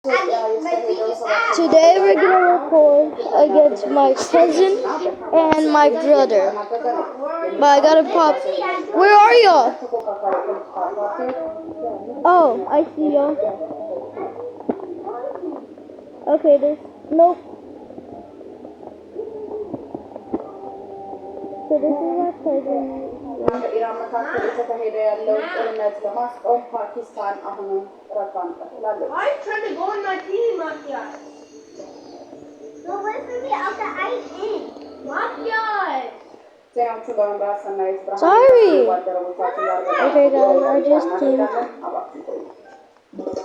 Today we're gonna record against my cousin and my brother. But I gotta pop. Where are y'all? Oh, I see y'all. Okay, there's nope. So this is my cousin. I'm trying to go in my team, Matthias. So wait for me after I eat. Matthias! Sorry. Okay, guys, I just came.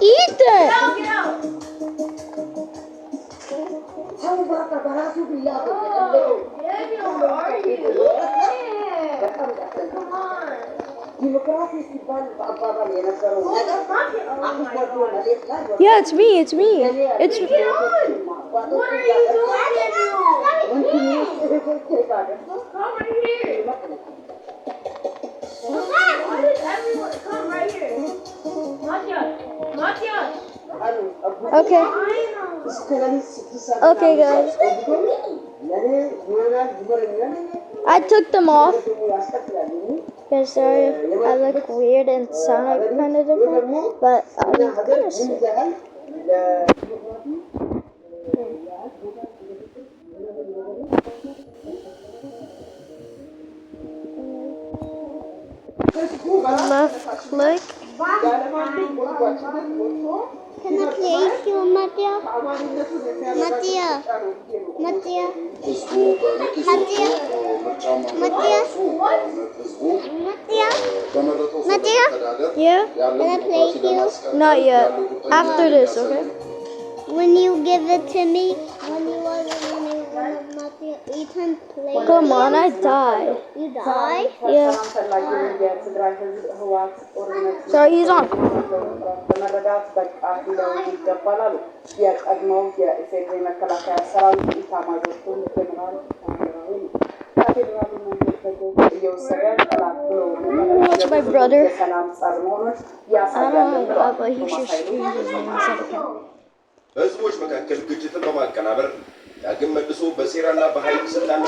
Eat that! Get out! Daniel, where are you? Come on. Yeah, it's me. It's me. It's. Get on! What are you doing, Daniel? Come right here. Why did everyone come right here? Matthias! Okay. Okay, guys. I took them off. Yeah, sorry if I look weird and sound like kind of different, but I'm gonna sit. Left click. Can I play you, Mattia? Mattia? Mattia? Mattia? Mattia? Mattia? Mattia? Yeah? Can I play you? Not yet. After this, okay? When you give it to me, when you are Mattia, you can play. Come on, I died. You die? Yeah. Sorry, he's on. Watch my brother. I don't know, but he should stream his name instead of him. በህዝቦች መካከል ግጭትን በማቀናበር ዳግም መልሶ በሴራና በኃይል ስልጣን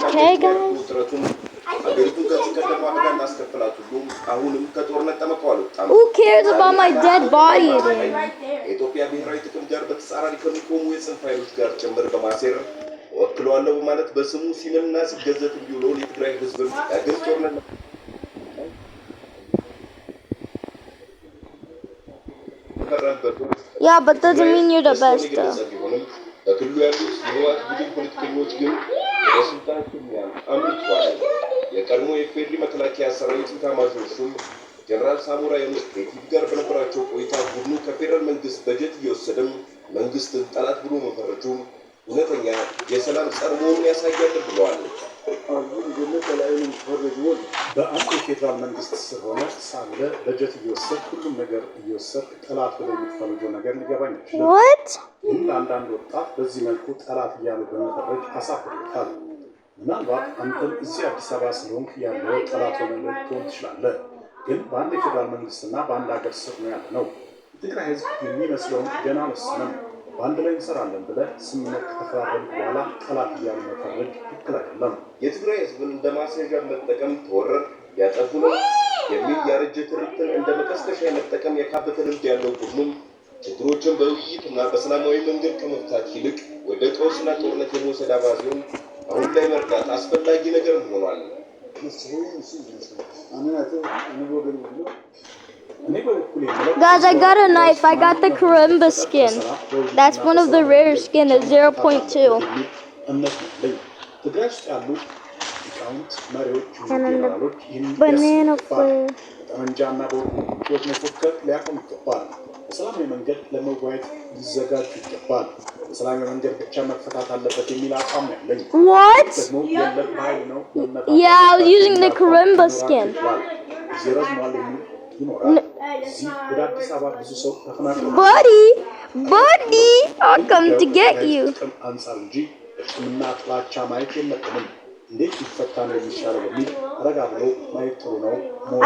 ውጥረቱን አገሪቱን ከዚህ ቀደም አደጋ እንዳስከፈላት ሁሉ አሁንም ከጦርነት ጠመቀው አልወጣም። Who cares about my dead body? የኢትዮጵያ ብሔራዊ ጥቅም ጋር በተጻራሪ ከሚቆሙ የጽንፍ ኃይሎች ጋር ጭምር በማሴር ወክለዋለሁ በማለት በስሙ ሲምልና ሲገዘት እንዲውለውን የትግራይ ህዝብን ዳግም ጦርነት Yeah, but doesn't mean you're the best though. በክልሉ ያሉት የህወሓት ቡድን ፖለቲከኞች ግን በስልጣን ሽሚያ አምልጠዋል። የቀድሞ የፌዴሪ መከላከያ ሰራዊት ኤታማዦር ሹም ጀነራል ሳሞራ የኑስ ከኢቲቪ ጋር በነበራቸው ቆይታ ቡድኑ ከፌደራል መንግስት በጀት እየወሰደም መንግስትን ጠላት ብሎ መፈረጁ እውነተኛ የሰላም ጸር መሆኑን ያሳያል ብለዋል። በአንድ የፌዴራል መንግስት ስር ሆነ ሳለ በጀት እየወሰድ ሁሉም ነገር እየወሰድ ጠላት ብሎ የሚፈርጀው ነገር ሊገባኝ ይችላል። What? ግን ለአንዳንድ ወጣት በዚህ መልኩ ጠላት እያሉ በመፈረጅ አሳፍሮታል። ምናልባት አንተም እዚህ አዲስ አበባ ስለሆንክ ያለው ጠላት ሆነ ልትሆን ትችላለህ። ግን በአንድ የፌዴራል መንግስትና በአንድ ሀገር ስር ነው ያለ ነው። የትግራይ ህዝብ የሚመስለውን ገና አልወሰነም። በአንድ ላይ እንሰራለን ብለህ ስምምነት ከተፈራረምክ በኋላ ጠላት እያሉ መፈረጅ ትክክል አይደለም። የትግራይ ህዝብን እንደ ማስያዣ መጠቀም ተወረር ያጠፉ ነው የሚል ያረጀ ትርክትን እንደ መቀስቀሻ መጠቀም የካበተ ልምድ ያለው ቡድኑም ችግሮችን በውይይትና በሰላማዊ መንገድ ከመፍታት ይልቅ ወደ ቀውስና ጦርነት የመውሰድ አባዜውን አሁን ላይ መርዳት አስፈላጊ ነገር ሆኗል። Guys, I got a knife. I got the Karimba skin. That's one of the rare skin at 0.2. And then the banana flavor. በሰላማዊ መንገድ ለመወያየት ሊዘጋጁ ይገባል። በሰላማዊ መንገድ ብቻ መፈታት አለበት የሚል አቋም ነው ያለኝ። What? ደግሞ የለም ኃይል ነው። Yeah, I was using the Karimba skin. Buddy, I'll come to get you.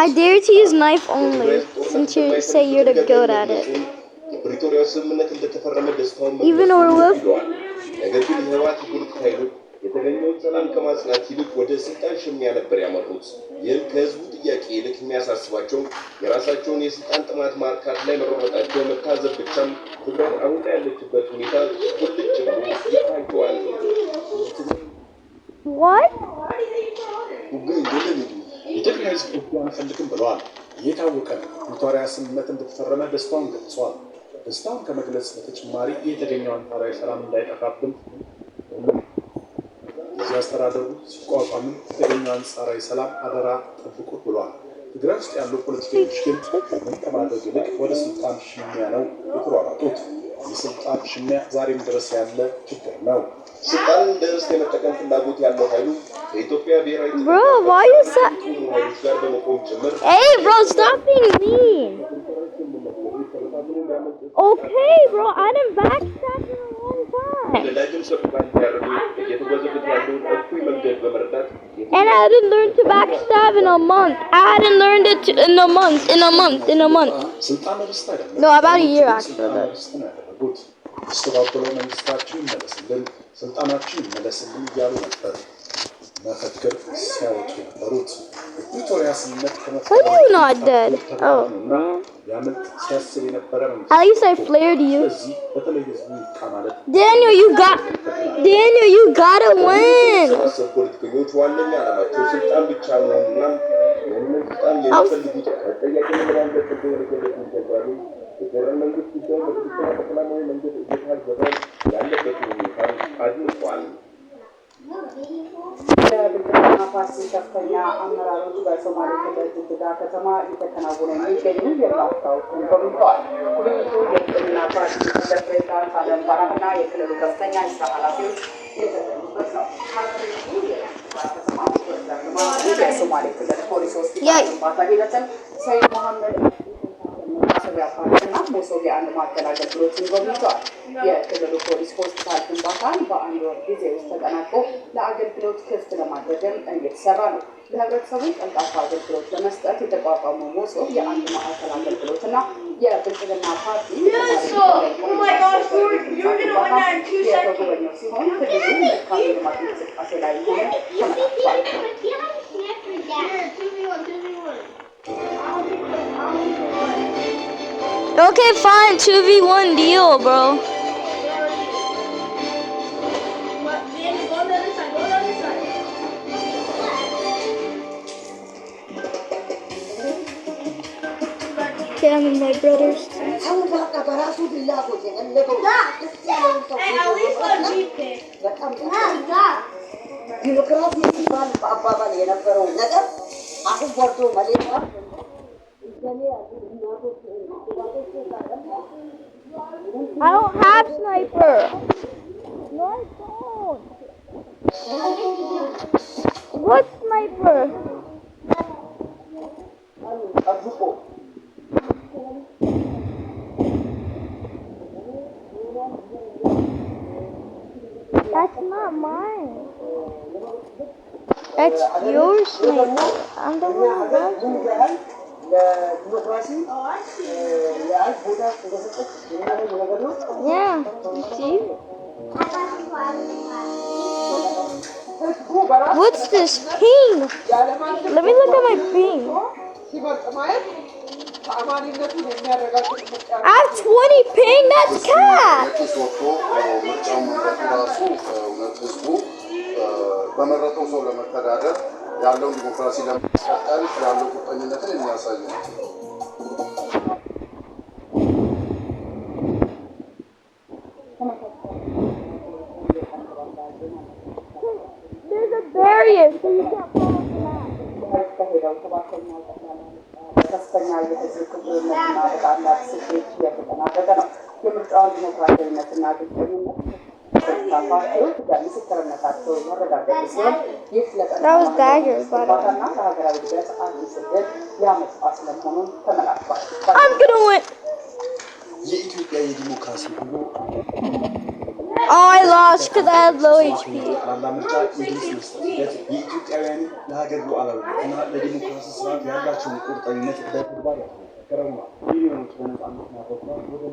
I dare to use knife only, since you say you're the good at it. የፕሪቶሪያው ስምምነት እንደተፈረመ ደስታውን Even መግለጹ Orwell? ይለዋል። ነገር ግን የህወሓት የፖለቲካ ኃይሎች የተገኘውን ሰላም ከማጽናት ይልቅ ወደ ስልጣን ሽሚያ ነበር ያመሩት። ይህም ከህዝቡ ጥያቄ ይልቅ የሚያሳስባቸው የራሳቸውን የስልጣን ጥማት ማርካት ላይ መሮመጣቸው መታዘብ ብቻም ትግራይ አሁን ላይ ያለችበት ሁኔታ ቁልጭ ብሎ ይታየዋል። What? የትግራይ ህዝብ ውጊያ አንፈልግም ብለዋል። እየታወቀ ነው። ፕሪቶሪያ ስምምነት እንደተፈረመ ደስታውን ገልጿል። ደስታውን ከመግለጽ በተጨማሪ የተገኘው አንጻራዊ ሰላም እንዳይጠፋብን ጊዜ አስተዳደሩ ሲቋቋምም የተገኘው አንጻራዊ ሰላም አደራ ጠብቁት ብሏል። ትግራይ ውስጥ ያሉ ፖለቲከኞች ግን ምን ከማድረግ ይልቅ ወደ ስልጣን ሽሚያ ነው የተሯሯጡት። የስልጣን ሽሚያ ዛሬም ድረስ ያለ ችግር ነው። ስልጣንን እንደ ርስት የመጠቀም ፍላጎት ያለው ኃይሉ ከኢትዮጵያ ብሔራዊ Bro, why you sa- ኃይሎች ጋር በመቆም ጭምር Hey, bro, stop being mean. Okay, bro, I didn't backstab in a long time. ለዳግም ሰቆቃ እንዲያደርጉ እየተጓዘበት ያለውን እኩይ መንገድ በመረዳት And I hadn't learned to backstab in a month. I hadn't learned it in a month, in a month, in a month. ስልጣን ርስት አይደለም። No, about a year actually. ስልጣን ርስት ነው ያደረጉት። የተስተባበለው መንግስታችን ይመለስልን፣ ስልጣናችን ይመለስልን እያሉ ነበር መፈክር ሲያወጡ የነበሩት። የፕሪቶሪያ ስምምነት Why are you not dead? Oh. ያመልጥ ሲያስብ የነበረ መንግስት At least I flared you. ስለዚህ በተለይ ህዝቡ ይብቃ ማለት Daniel, you gotta win. የተሰባሰቡ ፖለቲከኞች ዋነኛ ዓላማቸው ስልጣን ብቻ መሆኑና ይህንን ስልጣን የሚፈልጉት ተጠያቂነት ለማምለጥ እንደሆነ ገለጹ ይገባሉ። የፌደራል መንግስት ጉዳዩን በትክክለኛ በሰላማዊ መንገድ እየታገበ ያለበትን ሁኔታ አድንቋል። የብልጽግና ፓርቲ ከፍተኛ አመራሮች በሶማሌ ክልል ጅግጅጋ ከተማ እየተከናወኑ የሚገኙ የፓርቲዎችን ጎብኝተዋል። ጉብኝቱ የብልጽግና ፓርቲ ምክትል ፕሬዝዳንት አደም ፋራህና የክልሉ ከፍተኛ የስራ ኃላፊዎች የተገኙበት ነው። የሶማሌ ክልል ፖሊስ ሆስፒታል ግንባታ ሂደትን ሰይድ መሐመድ ማሰቢያ ፓርክና መሶብ የአንድ ማዕከል አገልግሎትን ጎብኝተዋል። የክልሉ ፖሊስ ሆስፒታል ግንባታን በአንድ ወር ጊዜ ውስጥ ተጠናቆ ለአገልግሎት ክፍት ለማድረግም እየተሰራ ነው። ለህብረተሰቡ ቀልጣፋ አገልግሎት ለመስጠት የተቋቋመው መሶብ የአንድ ማዕከል አገልግሎትና የብልጽግና ፓርቲ የተጎበኘው ሲሆን ክልሉ መልካም የልማት እንቅስቃሴ ላይ ሆነ ተመላክቷል። Okay, fine. 2v1 deal, bro. Okay, I'm with my brothers. I don't have sniper. No, I don't. What sniper? That's not mine. That's your sniper. I'm the one who has it. Yeah, you see? What's this ping? Let me look at my ping. I have 20 ping, that's cat. በመረጠው ሰው ለመተዳደር ያለው ዲሞክራሲ ለማስቀጠል ያለው ቁርጠኝነትን የሚያሳይ ነው። There's a barrier, so you can't follow the map. ከፍተኛ የህዝብ ክብርነትና በታላቅ ስኬት እየተጠናቀቀ ነው። የምርጫውን ዲሞክራሲያዊነትና ግልጽነት ፓርቲዎች ምስክርነታቸው ያረጋገጡ ሲሆን ይህ ለጠናና ለሀገራዊ እድገት አዲስ ዕድል ያመጣ ስለመሆኑን ተመላክቷል። የኢትዮጵያ የዲሞክራሲ ጉዞ Oh, I lost because I had low HP. ምርጫ የድምፅ መስጠት ሂደት የኢትዮጵያውያን ለሀገር ሉዓላዊነትና ለዲሞክራሲ ስርዓት ያላቸውን ቁርጠኝነት በተግባር ያሳያል። ከረሟል። ሚሊዮኖች በነጻነት ማበቅሏል ወደ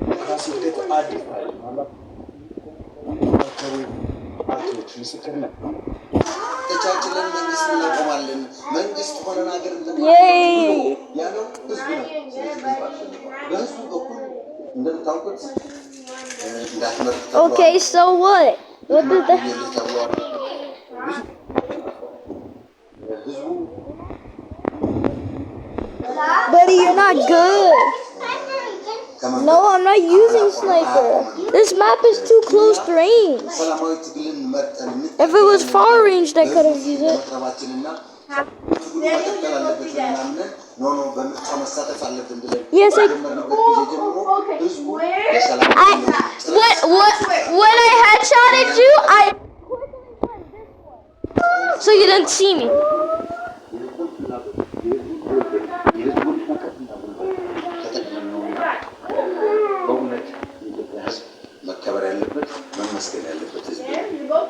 ዲሞክራሲ እድገት አዲስ ኃይል ማለት ፓርቲዎች ምስክር ነው። ተቻችለን መንግስት እናቆማለን። መንግስት ሆነን ሀገር ያለው ህዝብ ነው። በህዝቡ በኩል እንደምታውቁት እንዳትመርጥ Okay, so what? What did the... Buddy, you're not good. No, I'm not using sniper. This map is too close range. If it was far range, I could have used it. Yes, when I headshotted you, so you didn't see me.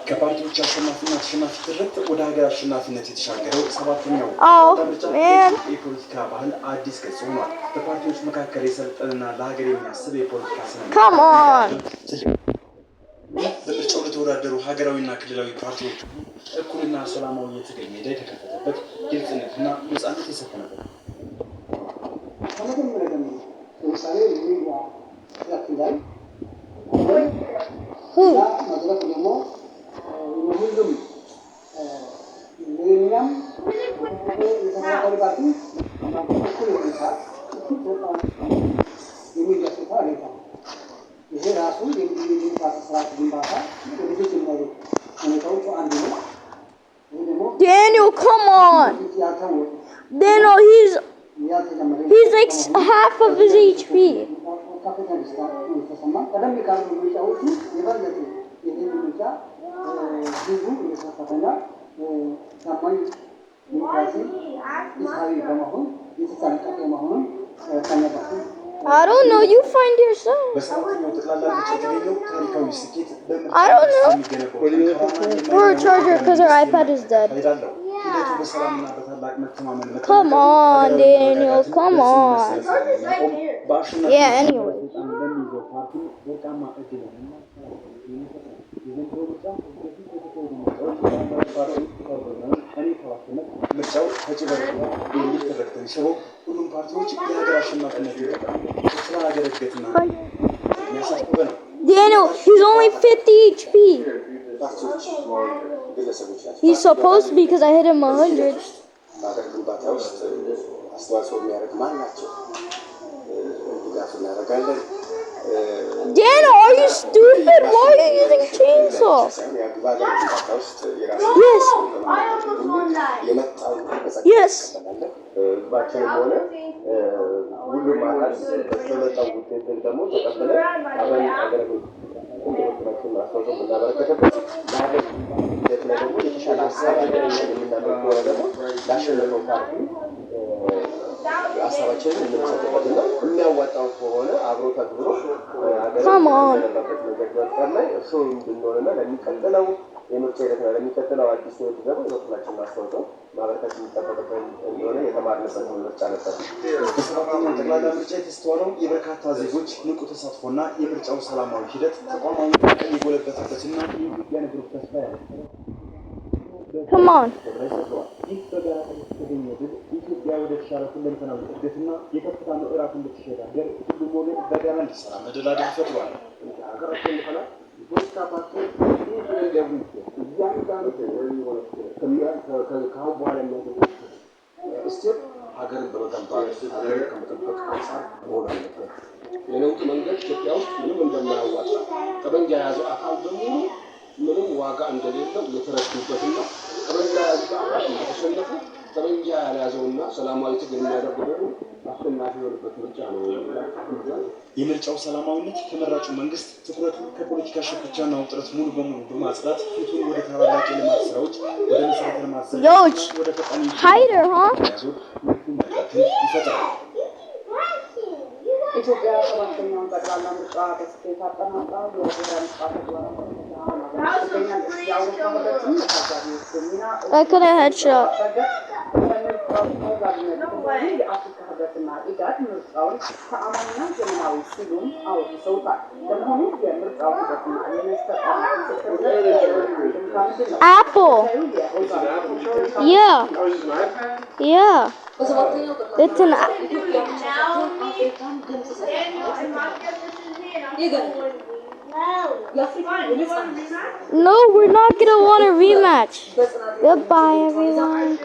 ከፓርቲዎች አሸናፊና ተሸናፊ ትርክት ወደ ሀገር አሸናፊነት የተሻገረው ሰባተኛው የፖለቲካ ባህል አዲስ ገጽ ሆኗል። በፓርቲዎች መካከል የሰለጠነና ለሀገር የሚያስብ የፖለቲካ ስነ በምርጫው ለተወዳደሩ ሀገራዊና ክልላዊ ፓርቲዎች እኩልና ሰላማዊ የትግል ሜዳ የተከፈተበት ግልጽነትና ነጻነት የሰፈነበት Daniel, come on. Daniel, he's like half of his HP. I don't know, you find yourself. I don't know. We're a charger because our iPad is dead. Come on, Daniel, come on. Yeah, anyway. Daniel, he's only 50 HP. He's supposed to be because I hit him 100. Daniel, are you stupid? Why are you using chainsaw? Yes. Yes. Come on. Come on. የለውጥ መንገድ ኢትዮጵያ ውስጥ ምንም እንደማያዋጣ ጠመንጃ የያዘው አካል በሙሉ ምንም ዋጋ እንደሌለው የተረዱበትና ጠመንጃ የያዘው አካል እንደተሸነፉ ጠመንጃ ያልያዘውና ሰላማዊ ትግል የሚያደርጉ ደግሞ አሸናፊ የሆኑበት ምርጫ ነው። የምርጫው ሰላማዊነት ተመራጩ መንግስት ትኩረቱን ከፖለቲካ ሽኩቻና ውጥረት ሙሉ በሙሉ በማጽዳት ፊቱን ወደ ታላላቅ የልማት ስራዎች ወደ መሰረተ ልማት ወደ ተቋሚ Hider, huh? ይፈጥራል። ኢትዮጵያ ሰባተኛውን ጠቅላላ ምርጫ በስኬት አጠናቃ የብሔራዊ ምርጫ ተግባራትን I couldn't headshot. ብሔራዊ ተወዛጋቢነት ጉባኤ የአፍሪካ ህብረትና ኢጋድ ምርጫውን ተአማኒና ዘመናዊ ሲሉም አወድሰውታል። ለመሆኑ የምርጫው ሂደትና የመስጠት Apple. Yeah. Yeah. It's an No, we're not gonna want a rematch. Goodbye, everyone.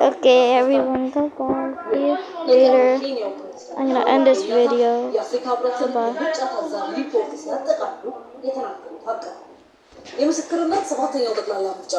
Okay, everyone, goodbye. See you later. I'm gonna end this video. Goodbye. የምስክርነት 7ኛው ጠቅላላ ምርጫ